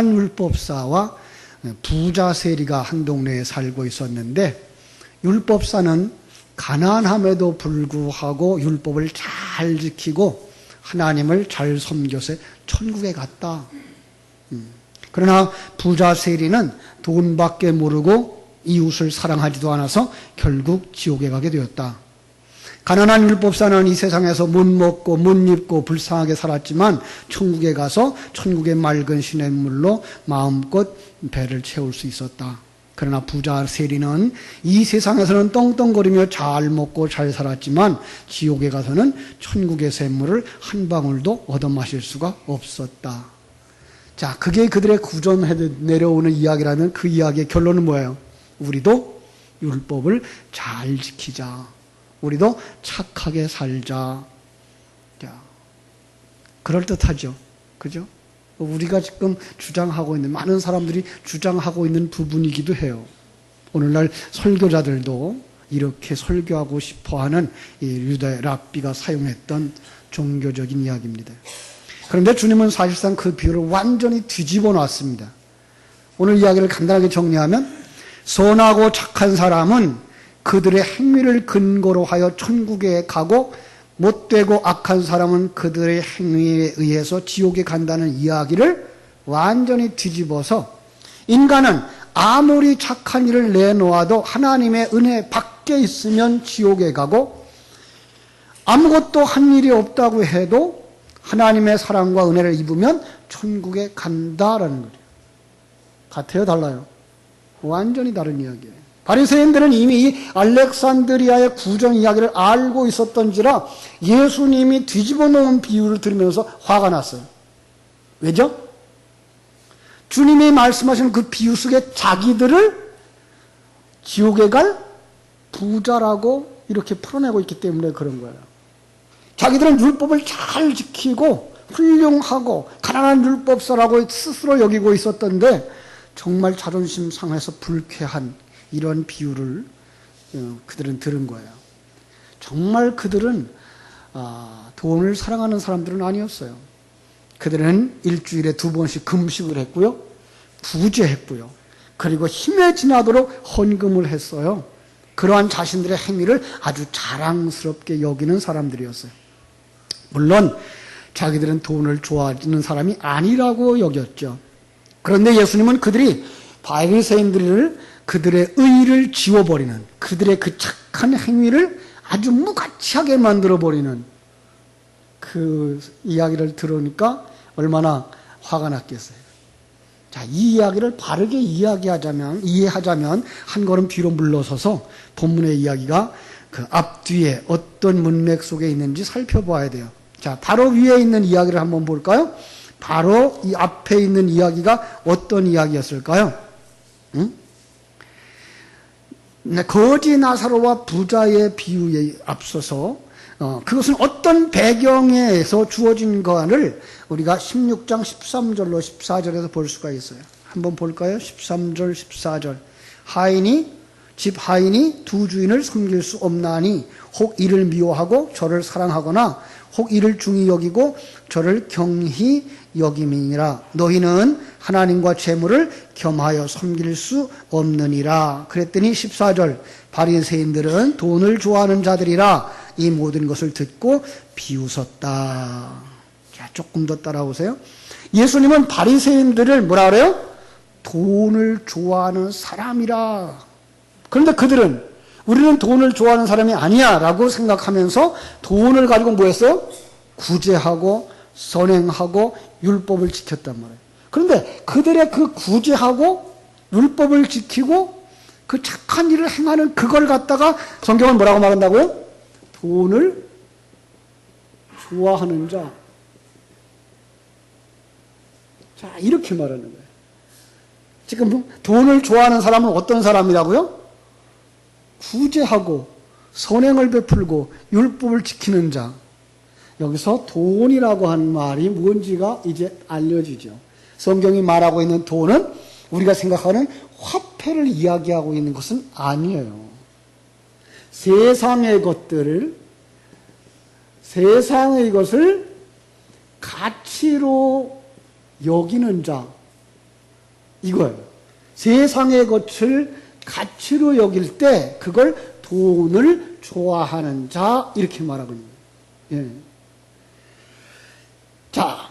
율법사와 부자 세리가 한 동네에 살고 있었는데, 율법사는 가난함에도 불구하고 율법을 잘 지키고 하나님을 잘 섬겨서 천국에 갔다. 그러나 부자 세리는 돈밖에 모르고 이웃을 사랑하지도 않아서 결국 지옥에 가게 되었다. 가난한 율법사는 이 세상에서 못 먹고 못 입고 불쌍하게 살았지만 천국에 가서 천국의 맑은 시냇물로 마음껏 배를 채울 수 있었다. 그러나 부자 세리는 이 세상에서는 떵떵거리며 잘 먹고 잘 살았지만 지옥에 가서는 천국의 샘물을 한 방울도 얻어 마실 수가 없었다. 자, 그게 그들의 구전해 내려오는 이야기라면 그 이야기의 결론은 뭐예요? 우리도 율법을 잘 지키자. 우리도 착하게 살자. 자, 그럴듯하죠. 그죠? 우리가 지금 주장하고 있는, 많은 사람들이 주장하고 있는 부분이기도 해요. 오늘날 설교자들도 이렇게 설교하고 싶어 하는 이 유대 랍비가 사용했던 종교적인 이야기입니다. 그런데 주님은 사실상 그 비유를 완전히 뒤집어 놨습니다. 오늘 이야기를 간단하게 정리하면, 선하고 착한 사람은 그들의 행위를 근거로 하여 천국에 가고, 못되고 악한 사람은 그들의 행위에 의해서 지옥에 간다는 이야기를 완전히 뒤집어서, 인간은 아무리 착한 일을 내놓아도 하나님의 은혜 밖에 있으면 지옥에 가고, 아무것도 한 일이 없다고 해도 하나님의 사랑과 은혜를 입으면 천국에 간다라는 거죠. 같아요, 달라요? 완전히 다른 이야기예요. 바리새인들은 이미 이 알렉산드리아의 구전 이야기를 알고 있었던지라 예수님이 뒤집어 놓은 비유를 들으면서 화가 났어요. 왜죠? 주님이 말씀하신 그 비유 속에 자기들을 지옥에 갈 부자라고 이렇게 풀어내고 있기 때문에 그런 거예요. 자기들은 율법을 잘 지키고 훌륭하고 가난한 율법사라고 스스로 여기고 있었던데, 정말 자존심 상해서 불쾌한 이런 비유를 그들은 들은 거예요. 정말 그들은 돈을 사랑하는 사람들은 아니었어요. 그들은 일주일에 2번씩 금식을 했고요, 부제했고요, 그리고 힘에 지나도록 헌금을 했어요. 그러한 자신들의 행위를 아주 자랑스럽게 여기는 사람들이었어요. 물론 자기들은 돈을 좋아하는 사람이 아니라고 여겼죠. 그런데 예수님은 그들이 바리새인들을, 그들의 의를 지워버리는, 그들의 그 착한 행위를 아주 무가치하게 만들어버리는 그 이야기를 들으니까 얼마나 화가 났겠어요. 자, 이 이야기를 바르게 이해하자면 한 걸음 뒤로 물러서서 본문의 이야기가 그 앞뒤에 어떤 문맥 속에 있는지 살펴봐야 돼요. 자, 바로 위에 있는 이야기를 한번 볼까요? 바로 이 앞에 있는 이야기가 어떤 이야기였을까요? 거지 나사로와 부자의 비유에 앞서서 그것은 어떤 배경에서 주어진 것을 우리가 16장 13절로 14절에서 볼 수가 있어요. 한번 볼까요? 13절 14절. 집 하인이 두 주인을 섬길 수 없나니 혹 이를 미워하고 저를 사랑하거나 혹 이를 중히 여기고 저를 경히 여김이니라. 너희는 하나님과 재물을 겸하여 섬길 수 없느니라. 그랬더니 14절. 바리새인들은 돈을 좋아하는 자들이라 이 모든 것을 듣고 비웃었다. 자, 조금 더 따라오세요. 예수님은 바리새인들을 뭐라 그래요? 돈을 좋아하는 사람이라. 그런데 그들은 우리는 돈을 좋아하는 사람이 아니야 라고 생각하면서 돈을 가지고 뭐 했어요? 구제하고 선행하고 율법을 지켰단 말이에요. 그런데 그들의 그 구제하고 율법을 지키고 그 착한 일을 행하는 그걸 갖다가 성경은 뭐라고 말한다고요? 돈을 좋아하는 자. 자, 이렇게 말하는 거예요. 지금 돈을 좋아하는 사람은 어떤 사람이라고요? 구제하고 선행을 베풀고 율법을 지키는 자. 여기서 돈이라고 한 말이 뭔지가 이제 알려지죠. 성경이 말하고 있는 돈은 우리가 생각하는 화폐를 이야기하고 있는 것은 아니에요. 세상의 것을 가치로 여기는 자, 이거예요. 세상의 것을 가치로 여길 때 그걸 돈을 좋아하는 자 이렇게 말하거든요. 예. 자,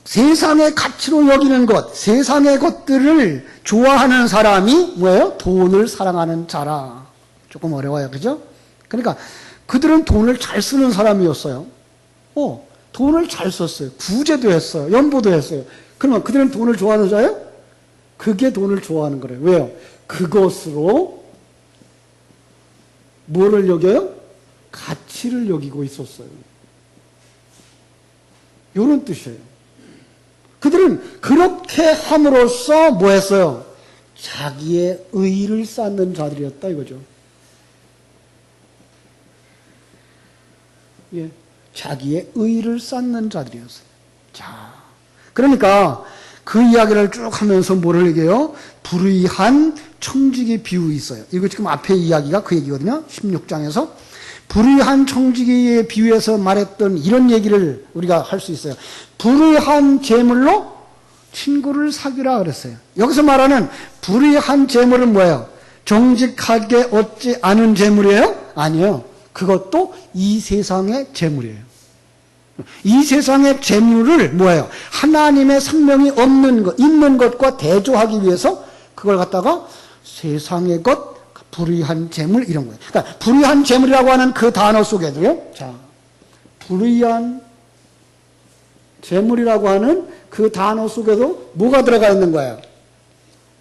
세상의 가치로 여기는 것, 세상의 것들을 좋아하는 사람이 뭐예요? 돈을 사랑하는 자라. 조금 어려워요, 그죠? 그러니까 그들은 돈을 잘 쓰는 사람이었어요. 돈을 잘 썼어요. 구제도 했어요. 연보도 했어요. 그러면 그들은 돈을 좋아하는 자예요? 그게 돈을 좋아하는 거래요. 왜요? 그것으로 뭐를 여겨요? 가치를 여기고 있었어요. 이런 뜻이에요. 그들은 그렇게 함으로써 뭐 했어요? 자기의 의를 쌓는 자들이었다 이거죠. 예, 자기의 의를 쌓는 자들이었어요. 자, 그러니까 그 이야기를 쭉 하면서 뭐를 얘기해요? 불의한 청지기 비유 있어요. 이거 지금 앞에 이야기가 그 얘기거든요. 16장에서. 불의한 청지기의 비유에서 말했던 이런 얘기를 우리가 할 수 있어요. 불의한 재물로 친구를 사귀라 그랬어요. 여기서 말하는 불의한 재물은 뭐예요? 정직하게 얻지 않은 재물이에요? 아니에요. 그것도 이 세상의 재물이에요. 이 세상의 재물을 뭐예요? 하나님의 생명이 없는 것, 있는 것과 대조하기 위해서 그걸 갖다가 세상의 것, 불의한 재물 이런 거예요. 그러니까 불의한 재물이라고 하는 그 단어 속에도요. 자, 불의한 재물이라고 하는 그 단어 속에도 뭐가 들어가 있는 거예요?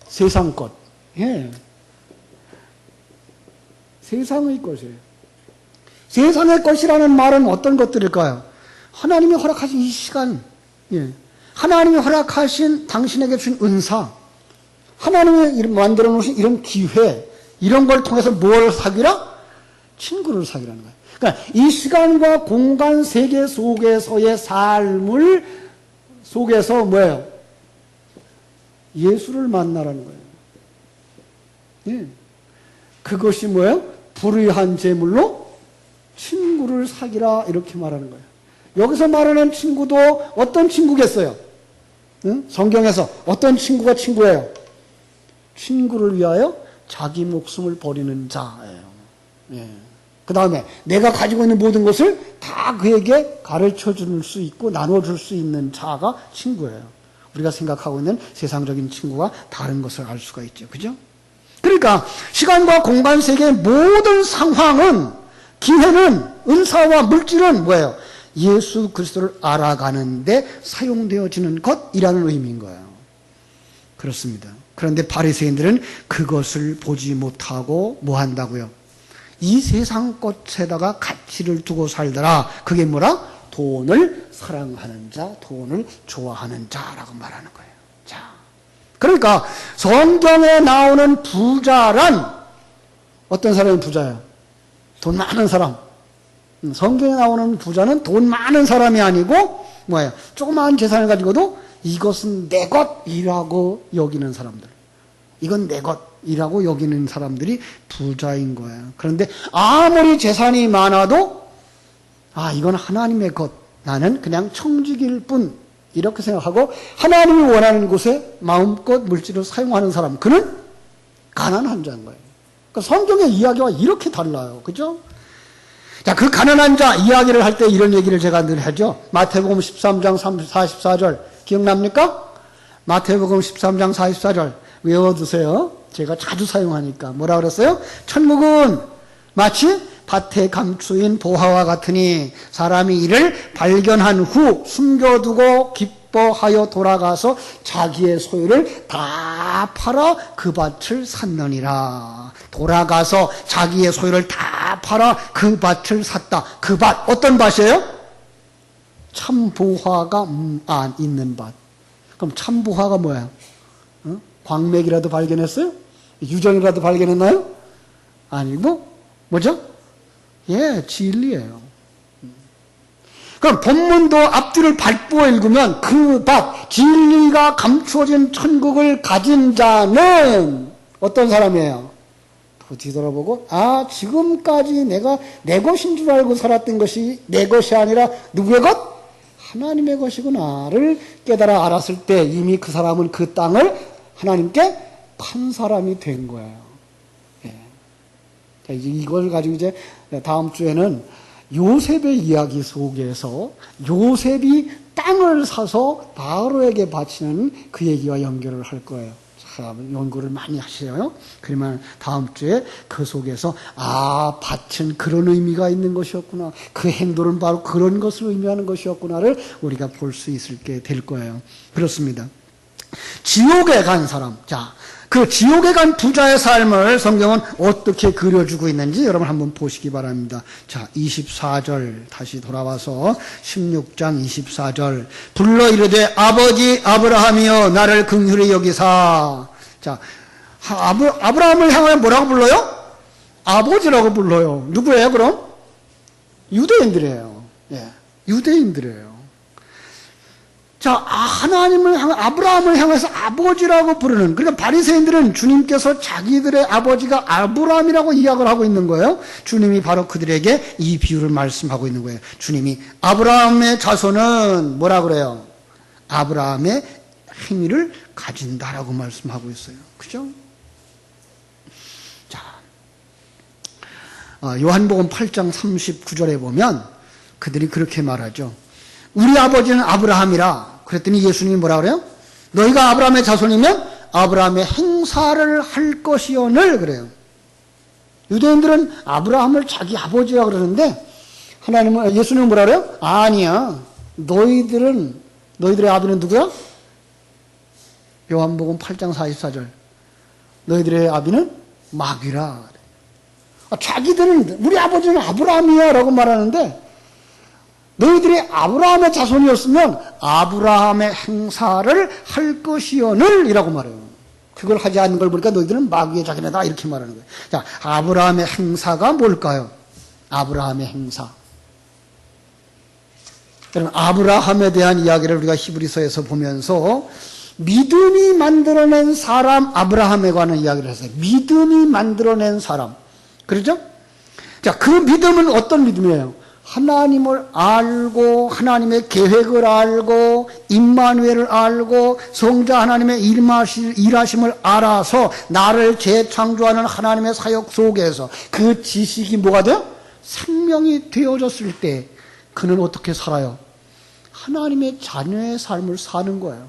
세상 것. 예. 세상의 것이에요. 세상의 것이라는 말은 어떤 것들일까요? 하나님이 허락하신 이 시간, 예. 하나님이 허락하신 당신에게 준 은사, 하나님이 만들어 놓으신 이런 기회, 이런 걸 통해서 뭘 사귀라? 친구를 사귀라는 거예요. 그러니까 이 시간과 공간 세계 속에서의 삶을 속에서 뭐예요? 예수를 만나라는 거예요. 예. 그것이 뭐예요? 불의한 재물로 친구를 사귀라 이렇게 말하는 거예요. 여기서 말하는 친구도 어떤 친구겠어요? 응? 성경에서 어떤 친구가 친구예요? 친구를 위하여 자기 목숨을 버리는 자예요. 예. 그 다음에 내가 가지고 있는 모든 것을 다 그에게 가르쳐 줄 수 있고 나눠줄 수 있는 자가 친구예요. 우리가 생각하고 있는 세상적인 친구가 다른 것을 알 수가 있죠. 그죠? 그러니까 시간과 공간 세계의 모든 상황은, 기회는, 은사와 물질은 뭐예요? 예수 그리스도를 알아가는데 사용되어지는 것이라는 의미인 거예요. 그렇습니다. 그런데 바리새인들은 그것을 보지 못하고 뭐 한다고요? 이 세상 것에다가 가치를 두고 살더라. 그게 뭐라? 돈을 사랑하는 자, 돈을 좋아하는 자라고 말하는 거예요. 자, 그러니까 성경에 나오는 부자란 어떤 사람이 부자예요? 돈 많은 사람. 성경에 나오는 부자는 돈 많은 사람이 아니고 뭐예요? 조그마한 재산을 가지고도 이것은 내 것이라고 여기는 사람들. 이건 내 것이라고 여기는 사람들이 부자인 거예요. 그런데 아무리 재산이 많아도 이건 하나님의 것. 나는 그냥 청지기일 뿐. 이렇게 생각하고 하나님이 원하는 곳에 마음껏 물질을 사용하는 사람. 그는 가난한 자인 거예요. 그러니까 성경의 이야기와 이렇게 달라요. 그죠? 자, 그 가난한 자 이야기를 할 때 이런 얘기를 제가 늘 하죠. 마태복음 13장 44절 기억납니까? 마태복음 13장 44절 외워두세요. 제가 자주 사용하니까. 뭐라 그랬어요? 천국은 마치 밭에 감추인 보화와 같으니 사람이 이를 발견한 후 숨겨두고 기뻐하여 돌아가서 자기의 소유를 다 팔아 그 밭을 샀느니라. 돌아가서 자기의 소유를 다 팔아 그 밭을 샀다. 그 밭 어떤 밭이에요? 참 보화가 있는 밭. 그럼 참 보화가 뭐야? 광맥이라도 발견했어요? 유정이라도 발견했나요? 아니고 뭐죠? 예, 진리예요. 그럼 본문도 앞뒤를 발부어 읽으면 그 밭, 진리가 감추어진 천국을 가진 자는 어떤 사람이에요? 또 뒤돌아보고 지금까지 내가 내 것인 줄 알고 살았던 것이 내 것이 아니라 누구의 것? 하나님의 것이구나를 깨달아 알았을 때 이미 그 사람은 그 땅을 하나님께 판사람이 된 거예요. 예. 자, 이제 이걸 가지고 이제 다음 주에는 요셉의 이야기 속에서 요셉이 땅을 사서 바로에게 바치는 그 얘기와 연결을 할 거예요. 자, 연구를 많이 하세요. 그러면 다음 주에 그 속에서 밭은 그런 의미가 있는 것이었구나. 그 행동은 바로 그런 것을 의미하는 것이었구나를 우리가 볼 수 있게 될 거예요. 그렇습니다. 지옥에 간 사람. 자, 그 지옥에 간 부자의 삶을 성경은 어떻게 그려주고 있는지 여러분 한번 보시기 바랍니다. 자, 24절 다시 돌아와서 16장 24절 불러 이르되 아버지 아브라함이여 나를 긍휼히 여기사. 자, 아브라함을 향하여 뭐라고 불러요? 아버지라고 불러요. 누구예요 그럼? 유대인들이에요. 예, 유대인들이에요. 자, 아브라함을 향해서 아버지라고 부르는, 그러니까 바리새인들은 주님께서 자기들의 아버지가 아브라함이라고 이야기를 하고 있는 거예요. 주님이 바로 그들에게 이 비유를 말씀하고 있는 거예요. 주님이 아브라함의 자손은 뭐라 그래요? 아브라함의 행위를 가진다라고 말씀하고 있어요. 그죠? 자, 요한복음 8장 39절에 보면 그들이 그렇게 말하죠. 우리 아버지는 아브라함이라. 그랬더니 예수님이 뭐라 그래요? 너희가 아브라함의 자손이면 아브라함의 행사를 할 것이오늘 그래요. 유대인들은 아브라함을 자기 아버지라 그러는데 예수님은 뭐라 그래요? 아니야. 너희들의 아비는 누구야? 요한복음 8장 44절. 너희들의 아비는 마귀라. 자기들은 우리 아버지는 아브라함이야 라고 말하는데 너희들이 아브라함의 자손이었으면 아브라함의 행사를 할 것이오늘 이라고 말해요. 그걸 하지 않는 걸 보니까 너희들은 마귀의 자기네다 이렇게 말하는 거예요. 자, 아브라함의 행사가 뭘까요? 아브라함의 행사. 여러분, 아브라함에 대한 이야기를 우리가 히브리서에서 보면서 믿음이 만들어낸 사람 아브라함에 관한 이야기를 했어요. 믿음이 만들어낸 사람. 그렇죠? 자, 그 믿음은 어떤 믿음이에요? 하나님을 알고 하나님의 계획을 알고 임마누엘을 알고 성자 하나님의 일하심을 알아서 나를 재창조하는 하나님의 사역 속에서 그 지식이 뭐가 돼요? 생명이 되어졌을 때 그는 어떻게 살아요? 하나님의 자녀의 삶을 사는 거예요.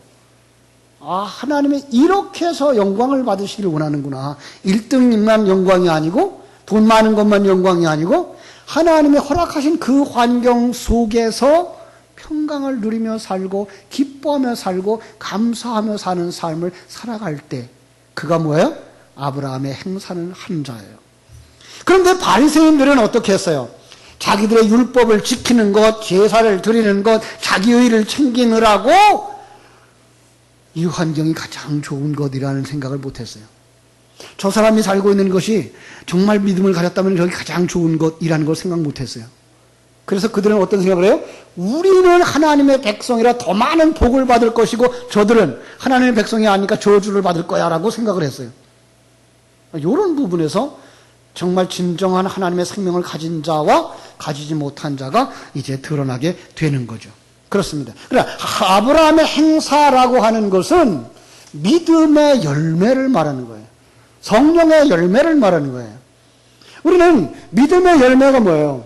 하나님이 이렇게 해서 영광을 받으시기를 원하는구나. 1등만 영광이 아니고 돈 많은 것만 영광이 아니고 하나님이 허락하신 그 환경 속에서 평강을 누리며 살고 기뻐하며 살고 감사하며 사는 삶을 살아갈 때 그가 뭐예요? 아브라함의 행사는 한 자예요. 그런데 바리새인들은 어떻게 했어요? 자기들의 율법을 지키는 것, 제사를 드리는 것, 자기 의를 챙기느라고 이 환경이 가장 좋은 것이라는 생각을 못했어요. 저 사람이 살고 있는 것이 정말 믿음을 가졌다면 저기 가장 좋은 것이라는 걸 생각 못했어요. 그래서 그들은 어떤 생각을 해요? 우리는 하나님의 백성이라 더 많은 복을 받을 것이고 저들은 하나님의 백성이 아니니까 저주를 받을 거야 라고 생각을 했어요. 이런 부분에서 정말 진정한 하나님의 생명을 가진 자와 가지지 못한 자가 이제 드러나게 되는 거죠. 그렇습니다. 그러나 아브라함의 행사라고 하는 것은 믿음의 열매를 말하는 거예요. 성령의 열매를 말하는 거예요. 우리는 믿음의 열매가 뭐예요?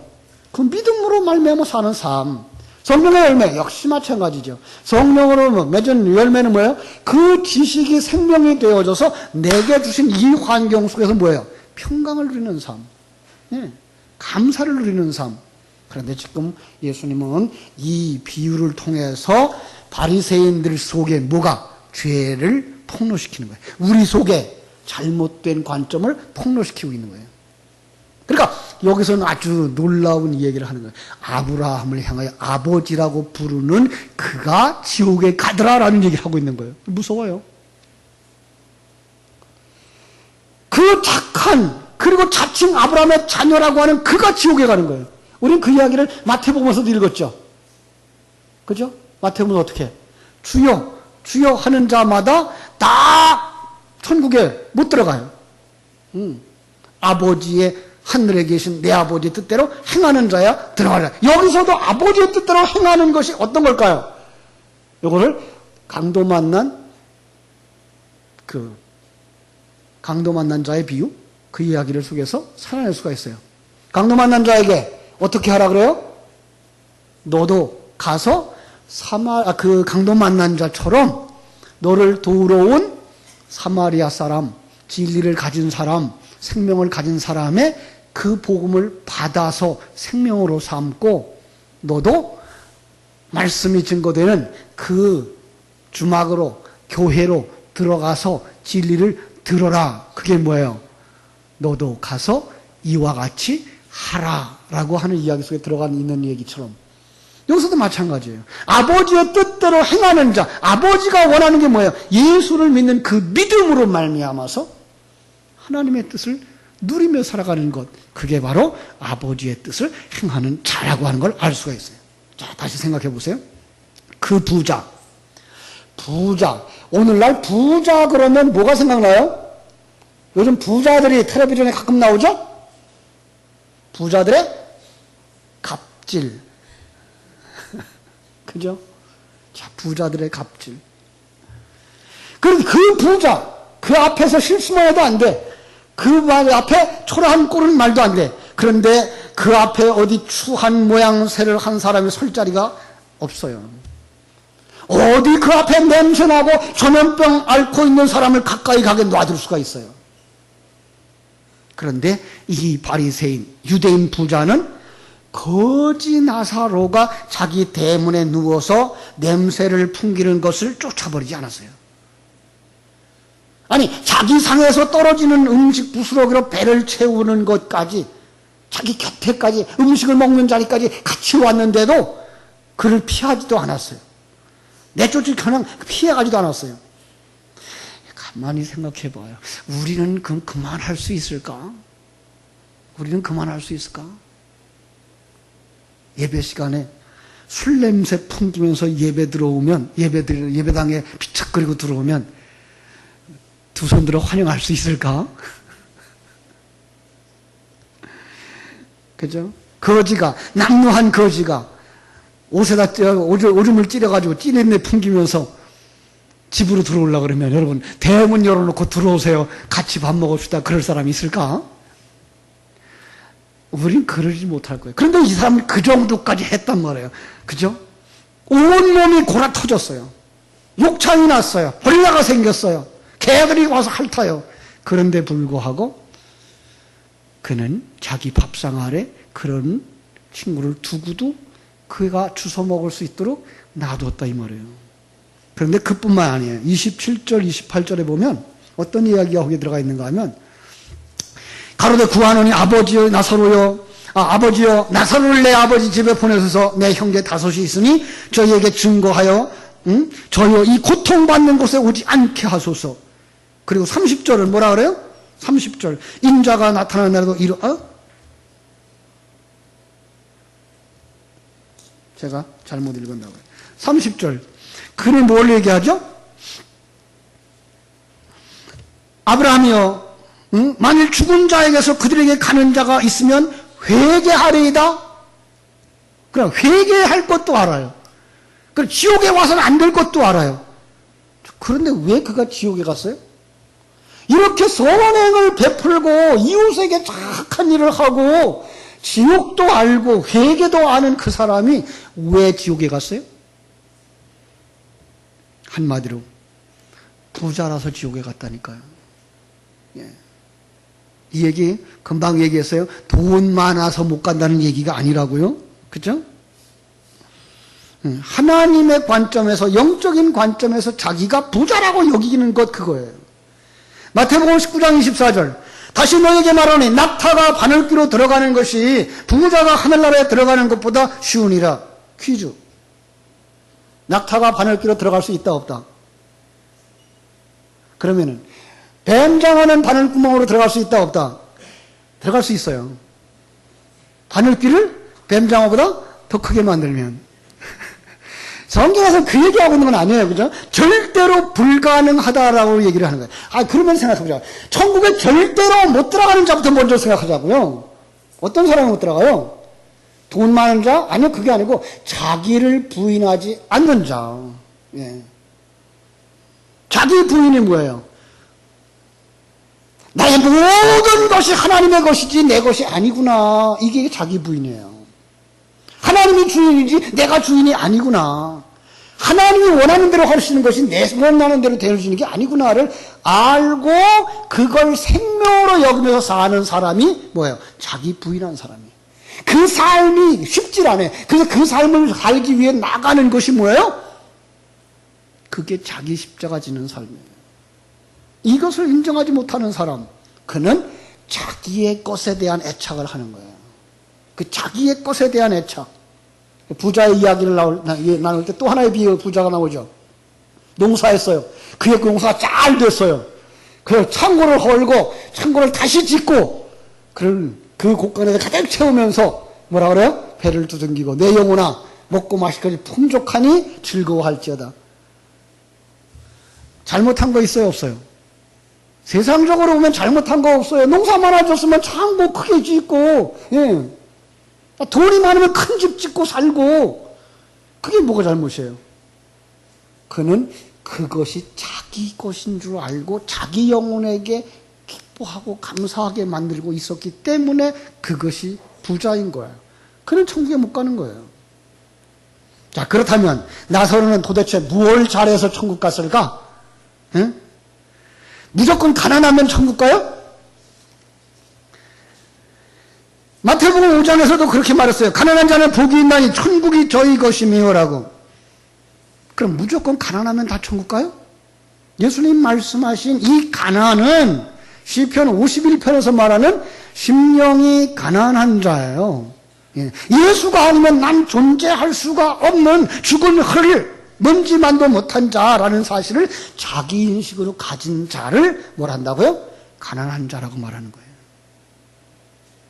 그 믿음으로 말미암아 사는 삶. 성령의 열매 역시 마찬가지죠. 성령으로 맺은 열매는 뭐예요? 그 지식이 생명이 되어져서 내게 주신 이 환경 속에서 뭐예요? 평강을 누리는 삶. 네. 감사를 누리는 삶. 그런데 지금 예수님은 이 비유를 통해서 바리새인들 속에 뭐가? 죄를 폭로시키는 거예요. 우리 속에 잘못된 관점을 폭로시키고 있는 거예요. 그러니까 여기서는 아주 놀라운 얘기를 하는 거예요. 아브라함을 향하여 아버지라고 부르는 그가 지옥에 가더라라는 얘기를 하고 있는 거예요. 무서워요. 그 착한 그리고 자칭 아브라함의 자녀라고 하는 그가 지옥에 가는 거예요. 우리는 그 이야기를 마태복음에서도 읽었죠. 그죠? 마태복음은 어떻게? 주여 주여 하는 자마다 다 천국에 못 들어가요. 아버지의 하늘에 계신 내 아버지의 뜻대로 행하는 자야 들어가라. 여기서도 아버지의 뜻대로 행하는 것이 어떤 걸까요? 이거를 강도 만난 그 강도 만난 자의 비유, 그 이야기를 속에서 살아낼 수가 있어요. 강도 만난 자에게 어떻게 하라 그래요? 너도 가서 그 강도 만난 자처럼 너를 도우러 온 사마리아 사람, 진리를 가진 사람, 생명을 가진 사람의 그 복음을 받아서 생명으로 삼고 너도 말씀이 증거되는 그 주막으로, 교회로 들어가서 진리를 들어라. 그게 뭐예요? 너도 가서 이와 같이 하라라고 하는 이야기 속에 들어가 있는 얘기처럼 여기서도 마찬가지예요. 아버지의 뜻대로 행하는 자, 아버지가 원하는 게 뭐예요? 예수를 믿는 그 믿음으로 말미암아서 하나님의 뜻을 누리며 살아가는 것, 그게 바로 아버지의 뜻을 행하는 자라고 하는 걸 알 수가 있어요. 자, 다시 생각해 보세요. 그 부자, 오늘날 부자 그러면 뭐가 생각나요? 요즘 부자들이 텔레비전에 가끔 나오죠? 부자들의 갑질. 그죠? 자, 부자들의 갑질. 그럼 그 부자, 그 앞에서 실수만 해도 안 돼. 그 말 앞에 초라한 꼴은 말도 안 돼. 그런데 그 앞에 어디 추한 모양새를 한 사람이 설 자리가 없어요. 어디 그 앞에 냄새나고 전염병 앓고 있는 사람을 가까이 가게 놔둘 수가 있어요. 그런데 이 바리새인, 유대인 부자는 거지 나사로가 자기 대문에 누워서 냄새를 풍기는 것을 쫓아버리지 않았어요. 아니, 자기 상에서 떨어지는 음식 부스러기로 배를 채우는 것까지, 자기 곁에까지, 음식을 먹는 자리까지 같이 왔는데도 그를 피하지도 않았어요. 내쫓을 그냥 피해가지도 않았어요. 가만히 생각해 봐요. 우리는 그만할 수 있을까? 우리는 그만할 수 있을까? 예배 시간에 술 냄새 풍기면서 예배 들어오면, 예배당에 비척거리고 들어오면 두 손 들어 환영할 수 있을까? 그죠? 거지가, 낙노한 거지가 옷에다 오줌을 찌려가지고 찌린내 풍기면서 집으로 들어오려고 그러면 여러분, 대문 열어놓고 들어오세요. 같이 밥 먹읍시다. 그럴 사람이 있을까? 우린 그러지 못할 거예요. 그런데 이 사람이 그 정도까지 했단 말이에요. 그죠? 온몸이 골아 터졌어요. 욕창이 났어요. 벌레가 생겼어요. 개들이 와서 핥아요. 그런데 불구하고 그는 자기 밥상 아래 그런 친구를 두고도 그가 주워 먹을 수 있도록 놔뒀다 이 말이에요. 그런데 그뿐만 아니에요. 27절, 28절에 보면 어떤 이야기가 거기에 들어가 있는가 하면 가로되 구하노니 아버지여 나사로를 내 아버지 집에 보내소서. 내 형제 다섯이 있으니 저희에게 증거하여 저희여 이 고통받는 곳에 오지 않게 하소서. 그리고 30절을 뭐라 그래요? 30절 인자가 나타나는 날에도 제가 잘못 읽었나봐요. 30절 그는 뭘 얘기하죠? 아브라함이여 만일 죽은 자에게서 그들에게 가는 자가 있으면 회개하리이다. 그럼 회개할 것도 알아요. 그럼 지옥에 와서는 안 될 것도 알아요. 그런데 왜 그가 지옥에 갔어요? 이렇게 선행을 베풀고 이웃에게 착한 일을 하고 지옥도 알고 회개도 아는 그 사람이 왜 지옥에 갔어요? 한마디로 부자라서 지옥에 갔다니까요. 예. 이 얘기 금방 얘기했어요. 돈 많아서 못 간다는 얘기가 아니라고요. 그죠? 하나님의 관점에서, 영적인 관점에서 자기가 부자라고 여기는 것, 그거예요. 마태복음 19장 24절 다시 너에게 말하노니 낙타가 바늘귀로 들어가는 것이 부자가 하늘나라에 들어가는 것보다 쉬우니라. 퀴즈. 낙타가 바늘귀로 들어갈 수 있다 없다? 그러면은 뱀장어는 바늘구멍으로 들어갈 수 있다 없다? 들어갈 수 있어요. 바늘귀를 뱀장어보다 더 크게 만들면. 성경에서 그 얘기하고 있는 건 아니에요. 그죠? 절대로 불가능하다라고 얘기를 하는 거예요. 그러면 생각해보자. 천국에 절대로 못 들어가는 자부터 먼저 생각하자고요. 어떤 사람이 못 들어가요? 돈 많은 자? 아니요, 그게 아니고 자기를 부인하지 않는 자. 예. 자기 부인이 뭐예요? 나의 모든 것이 하나님의 것이지 내 것이 아니구나. 이게 자기 부인이에요. 하나님이 주인이지 내가 주인이 아니구나. 하나님이 원하는 대로 하시는 것이 내 원하는 대로 되어지는 게 아니구나를 알고 그걸 생명으로 여기면서 사는 사람이 뭐예요? 자기 부인한 사람이에요. 그 삶이 쉽질 않아요. 그래서 그 삶을 살기 위해 나가는 것이 뭐예요? 그게 자기 십자가 지는 삶이에요. 이것을 인정하지 못하는 사람, 그는 자기의 것에 대한 애착을 하는 거예요. 그 자기의 것에 대한 애착. 부자의 이야기를 나눌 때 또 하나의 부자가 나오죠. 농사했어요. 그의 농사가 잘 됐어요. 그래서 창고를 헐고 창고를 다시 짓고 그 곳간에 가득 채우면서 뭐라 그래요? 배를 두둥기고 내 영혼아 먹고 마시기까지 풍족하니 즐거워할지어다. 잘못한 거 있어요? 없어요? 세상적으로 보면 잘못한 거 없어요. 농사 많아졌으면 창고 크게 짓고, 예. 돈이 많으면 큰 집 짓고 살고, 그게 뭐가 잘못이에요? 그는 그것이 자기 것인 줄 알고 자기 영혼에게 기뻐하고 감사하게 만들고 있었기 때문에 그것이 부자인 거예요. 그는 천국에 못 가는 거예요. 자, 그렇다면 나사로는 도대체 무엇을 잘해서 천국 갔을까? 예? 무조건 가난하면 천국 가요? 마태복음 5장에서도 그렇게 말했어요. 가난한 자는 복이 있나니 천국이 저희 것이며라고. 그럼 무조건 가난하면 다 천국 가요? 예수님 말씀하신 이 가난은 시편 51편에서 말하는 심령이 가난한 자예요. 예수가 아니면 난 존재할 수가 없는 죽은 흙을 먼지만도 못한 자라는 사실을 자기 인식으로 가진 자를 뭘 한다고요? 가난한 자라고 말하는 거예요.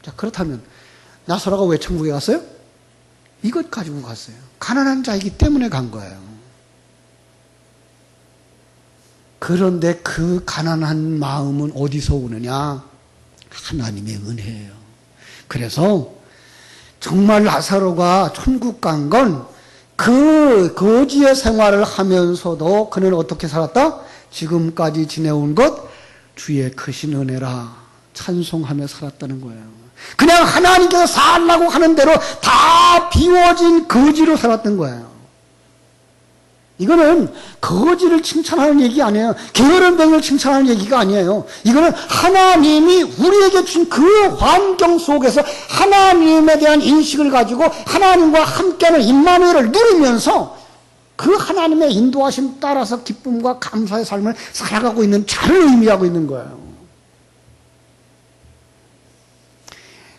자, 그렇다면 나사로가 왜 천국에 갔어요? 이것 가지고 갔어요. 가난한 자이기 때문에 간 거예요. 그런데 그 가난한 마음은 어디서 오느냐? 하나님의 은혜예요. 그래서 정말 나사로가 천국 간 건 그 거지의 생활을 하면서도 그는 어떻게 살았다? 지금까지 지내온 것 주의 크신 은혜라 찬송하며 살았다는 거예요. 그냥 하나님께서 살라고 하는 대로 다 비워진 거지로 살았던 거예요. 이거는 거지를 칭찬하는 얘기 아니에요. 게으름뱅이를 칭찬하는 얘기가 아니에요. 이거는 하나님이 우리에게 준 그 환경 속에서 하나님에 대한 인식을 가지고 하나님과 함께하는 임마누엘을 누리면서 그 하나님의 인도하심 따라서 기쁨과 감사의 삶을 살아가고 있는 자를 의미하고 있는 거예요.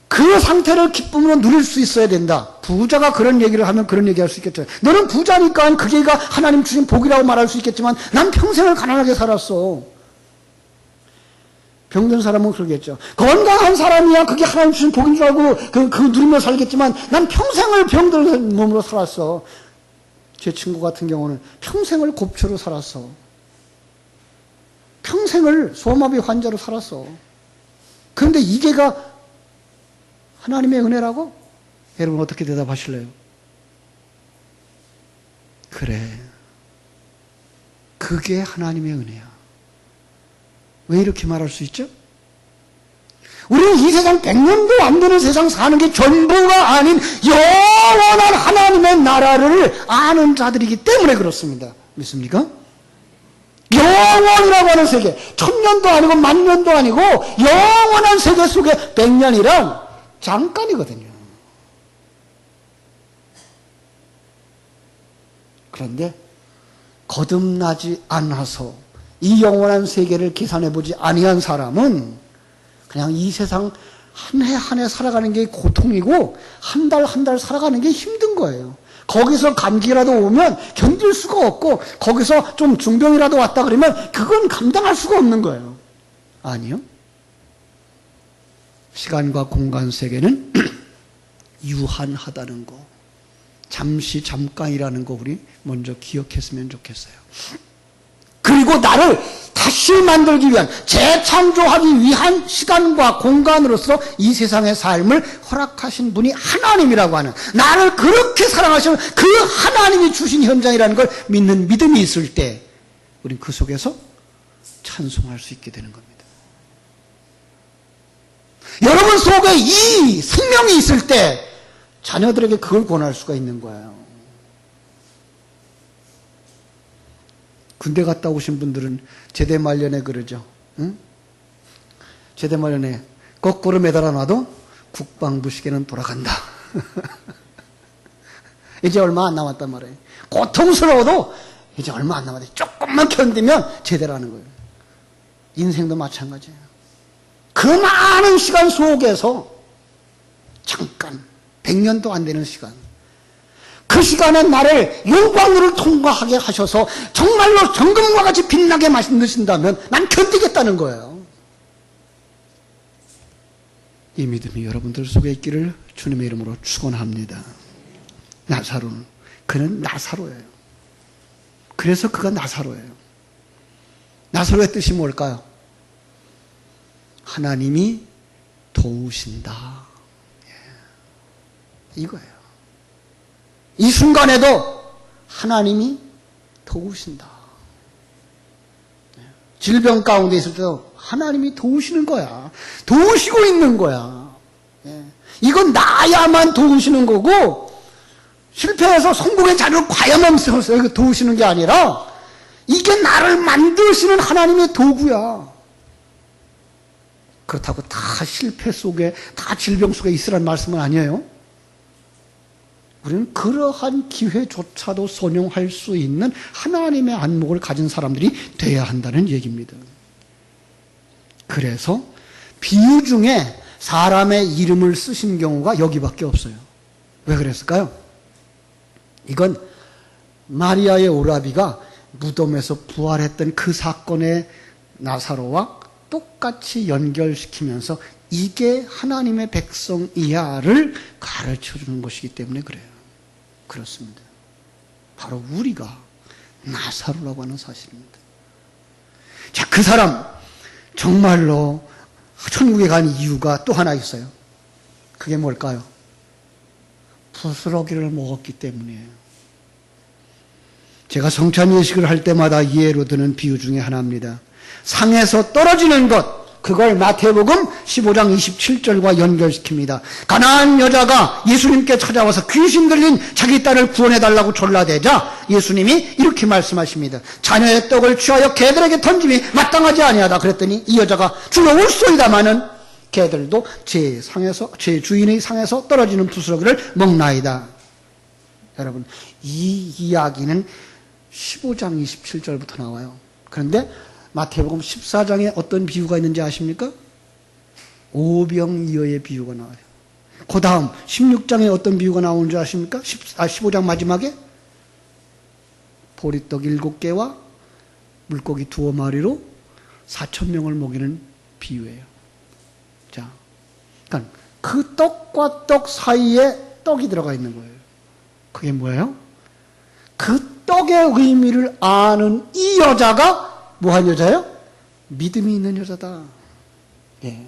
그 상태를 기쁨으로 누릴 수 있어야 된다. 부자가 그런 얘기를 하면 그런 얘기할 수 있겠죠. 너는 부자니까 그게가 하나님 주신 복이라고 말할 수 있겠지만 난 평생을 가난하게 살았어. 병든 사람은 그러겠죠. 건강한 사람이야 그게 하나님 주신 복인 줄 알고 그거 누리며 살겠지만 난 평생을 병든 몸으로 살았어. 제 친구 같은 경우는 평생을 곱초로 살았어. 평생을 소아마비 환자로 살았어. 그런데 이게가 하나님의 은혜라고? 여러분 어떻게 대답하실래요? 그래. 그게 하나님의 은혜야. 왜 이렇게 말할 수 있죠? 우리는 이 세상 100년도 안 되는 세상 사는 게 전부가 아닌 영원한 하나님의 나라를 아는 자들이기 때문에 그렇습니다. 믿습니까? 영원이라고 하는 세계, 1000년도 아니고 10,000년도 아니고 영원한 세계 속에 100년이란 잠깐이거든요. 그런데 거듭나지 않아서 이 영원한 세계를 계산해보지 아니한 사람은 그냥 이 세상 한 해 한 해 살아가는 게 고통이고 한 달 한 달 살아가는 게 힘든 거예요. 거기서 감기라도 오면 견딜 수가 없고 거기서 좀 중병이라도 왔다 그러면 그건 감당할 수가 없는 거예요. 아니요. 시간과 공간 세계는 유한하다는 거, 잠시 잠깐이라는 거 우리 먼저 기억했으면 좋겠어요. 그리고 나를 다시 만들기 위한, 재창조하기 위한 시간과 공간으로서 이 세상의 삶을 허락하신 분이 하나님이라고 하는, 나를 그렇게 사랑하시는 그 하나님이 주신 현장이라는 걸 믿는 믿음이 있을 때 우린 그 속에서 찬송할 수 있게 되는 겁니다. 여러분 속에 이 생명이 있을 때 자녀들에게 그걸 권할 수가 있는 거예요. 군대 갔다 오신 분들은 제대 말년에 그러죠. 응? 제대 말년에 거꾸로 매달아 놔도 국방부 시계는 돌아간다. 이제 얼마 안 남았단 말이에요. 고통스러워도 이제 얼마 안 남았다. 조금만 견디면 제대라는 거예요. 인생도 마찬가지예요. 그 많은 시간 속에서 잠깐 100년도 안 되는 시간, 그 시간에 나를 영광으로 통과하게 하셔서 정말로 정금과 같이 빛나게 만드신다면 난 견디겠다는 거예요. 이 믿음이 여러분들 속에 있기를 주님의 이름으로 축원합니다. 나사로는, 그는 나사로예요. 그래서 그가 나사로예요. 나사로의 뜻이 뭘까요? 하나님이 도우신다. 이거예요. 이 순간에도 하나님이 도우신다. 질병 가운데 있을 때도 하나님이 도우시는 거야. 도우시고 있는 거야. 이건 나야만 도우시는 거고, 실패해서 성공의 자리를 과염하면서 도우시는 게 아니라 이게 나를 만드시는 하나님의 도구야. 그렇다고 다 실패 속에, 다 질병 속에 있으란 말씀은 아니에요. 우리는 그러한 기회조차도 선용할 수 있는 하나님의 안목을 가진 사람들이 돼야 한다는 얘기입니다. 그래서 비유 중에 사람의 이름을 쓰신 경우가 여기밖에 없어요. 왜 그랬을까요? 이건 마리아의 오라비가 무덤에서 부활했던 그 사건의 나사로와 똑같이 연결시키면서 이게 하나님의 백성이야를 가르쳐주는 것이기 때문에 그래요. 그렇습니다. 바로 우리가 나사로라고 하는 사실입니다. 자, 그 사람 정말로 천국에 간 이유가 또 하나 있어요. 그게 뭘까요? 부스러기를 먹었기 때문이에요. 제가 성찬 예식을 할 때마다 이해로 드는 비유 중에 하나입니다. 상에서 떨어지는 것, 그걸 마태복음 15장 27절과 연결시킵니다. 가나안 여자가 예수님께 찾아와서 귀신 들린 자기 딸을 구원해달라고 졸라대자 예수님이 이렇게 말씀하십니다. 자녀의 떡을 취하여 개들에게 던짐이 마땅하지 아니하다. 그랬더니 이 여자가 주여 올소이다마는 개들도 제 주인의 상에서 떨어지는 부스러기를 먹나이다. 여러분, 이 이야기는 15장 27절부터 나와요. 그런데 마태복음 14장에 어떤 비유가 있는지 아십니까? 오병이어의 비유가 나와요. 그 다음 16장에 어떤 비유가 나오는지 아십니까? 15장 마지막에 보리떡 7개와 물고기 2마리로 4,000명을 먹이는 비유예요. 자, 그러니까 그 떡과 떡 사이에 떡이 들어가 있는 거예요. 그게 뭐예요? 그 떡의 의미를 아는 이 여자가 뭐한 여자예요? 믿음이 있는 여자다. 예.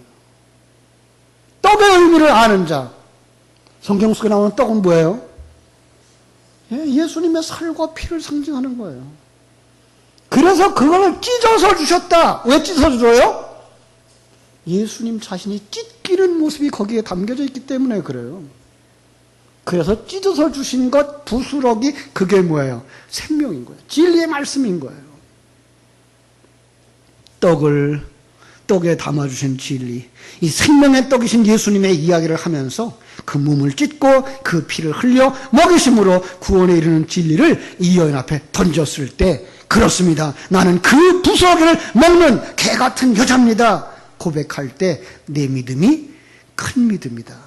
떡의 의미를 아는 자. 성경 속에 나오는 떡은 뭐예요? 예, 예수님의 살과 피를 상징하는 거예요. 그래서 그걸 찢어서 주셨다. 왜 찢어서 줘요? 예수님 자신이 찢기는 모습이 거기에 담겨져 있기 때문에 그래요. 그래서 찢어서 주신 것, 부스러기, 그게 뭐예요? 생명인 거예요. 진리의 말씀인 거예요. 떡에 담아주신 진리, 이 생명의 떡이신 예수님의 이야기를 하면서 그 몸을 찢고 그 피를 흘려 먹이심으로 구원에 이르는 진리를 이 여인 앞에 던졌을 때, 그렇습니다, 나는 그 부스러기를 먹는 개 같은 여자입니다 고백할 때 내 믿음이 큰 믿음이다.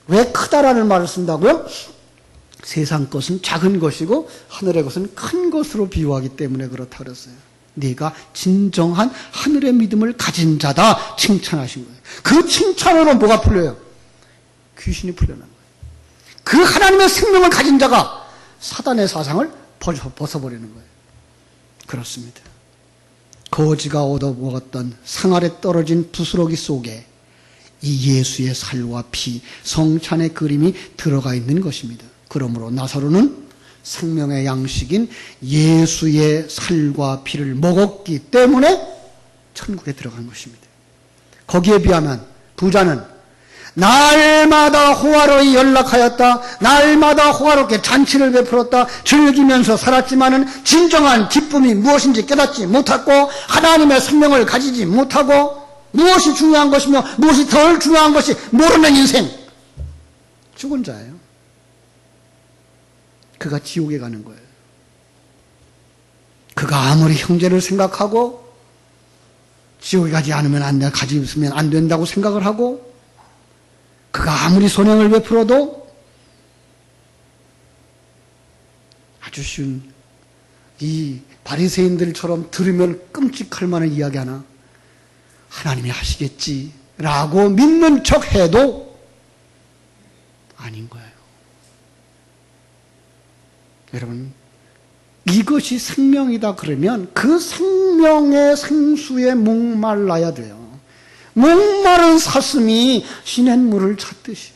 왜 크다라는 말을 쓴다고요? 세상 것은 작은 것이고 하늘의 것은 큰 것으로 비유하기 때문에 그렇다 그랬어요. 네가 진정한 하늘의 믿음을 가진 자다 칭찬하신 거예요. 그 칭찬으로 뭐가 풀려요? 귀신이 풀려나는 거예요. 그 하나님의 생명을 가진 자가 사단의 사상을 벗어버리는 거예요. 그렇습니다. 거지가 얻어먹었던 상 아래 떨어진 부스러기 속에 이 예수의 살과 피, 성찬의 그림이 들어가 있는 것입니다. 그러므로 나사로는 생명의 양식인 예수의 살과 피를 먹었기 때문에 천국에 들어간 것입니다. 거기에 비하면 부자는 날마다 호화로이 연락하였다. 날마다 호화롭게 잔치를 베풀었다. 즐기면서 살았지만은 진정한 기쁨이 무엇인지 깨닫지 못하고 하나님의 생명을 가지지 못하고 무엇이 중요한 것이며 무엇이 덜 중요한 것이 모르는 인생. 죽은 자예요. 그가 지옥에 가는 거예요. 그가 아무리 형제를 생각하고 지옥에 가지 않으면 안 돼, 가지 있으면 안 된다고 생각을 하고 그가 아무리 선행을 베풀어도 아주 쉬운 이 바리새인들처럼 들으면 끔찍할 만한 이야기 하나 하나님이 하시겠지라고 믿는 척 해도 아닌 거예요. 여러분, 이것이 생명이다 그러면 그 생명의 생수에 목말라야 돼요. 목마른 사슴이 시냇물을 찾듯이.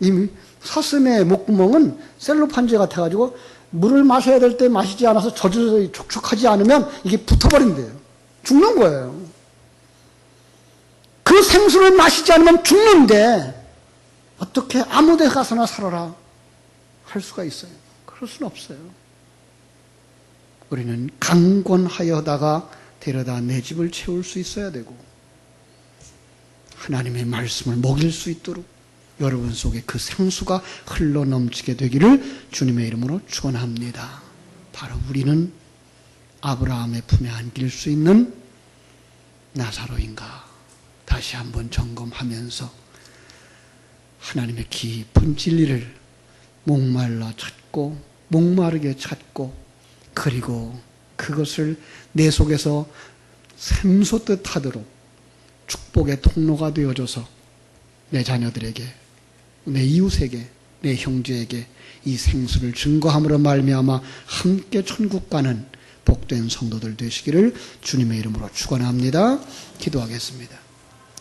이 사슴의 목구멍은 셀로판지 같아가지고 물을 마셔야 될 때 마시지 않아서 젖어서 촉촉하지 않으면 이게 붙어버린대요. 죽는 거예요. 그 생수를 마시지 않으면 죽는데 어떻게 아무 데 가서나 살아라 할 수가 있어요? 그럴 수는 없어요. 우리는 강권하여다가 데려다 내 집을 채울 수 있어야 되고 하나님의 말씀을 먹일 수 있도록 여러분 속에 그 생수가 흘러넘치게 되기를 주님의 이름으로 축원합니다. 바로 우리는 아브라함의 품에 안길 수 있는 나사로인가 다시 한번 점검하면서 하나님의 깊은 진리를 목말라 찾고 목마르게 찾고 그리고 그것을 내 속에서 샘솟듯 하도록 축복의 통로가 되어줘서 내 자녀들에게 내 이웃에게 내 형제에게 이 생수를 증거함으로 말미암아 함께 천국 가는 복된 성도들 되시기를 주님의 이름으로 축원합니다. 기도하겠습니다.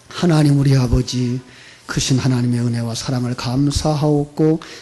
하나님 우리 아버지 크신 하나님의 은혜와 사랑을 감사하옵고